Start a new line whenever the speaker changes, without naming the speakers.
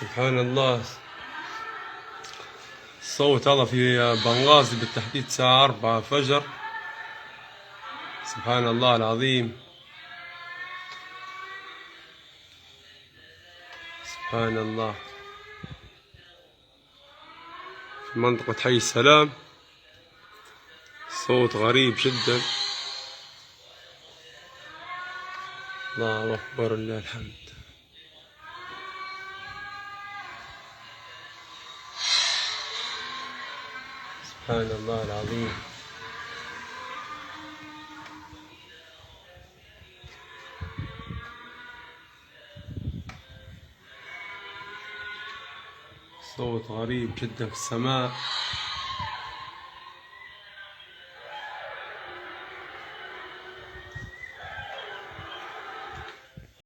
سبحان الله. الصوت هذا في بنغازي بالتحديد الساعة 4 فجر. سبحان الله العظيم. سبحان الله. في منطقة حي السلام. صوت غريب جدا. الله أكبر لله الحمد. سبحان الله العظيم. صوت غريب جدا في السماء.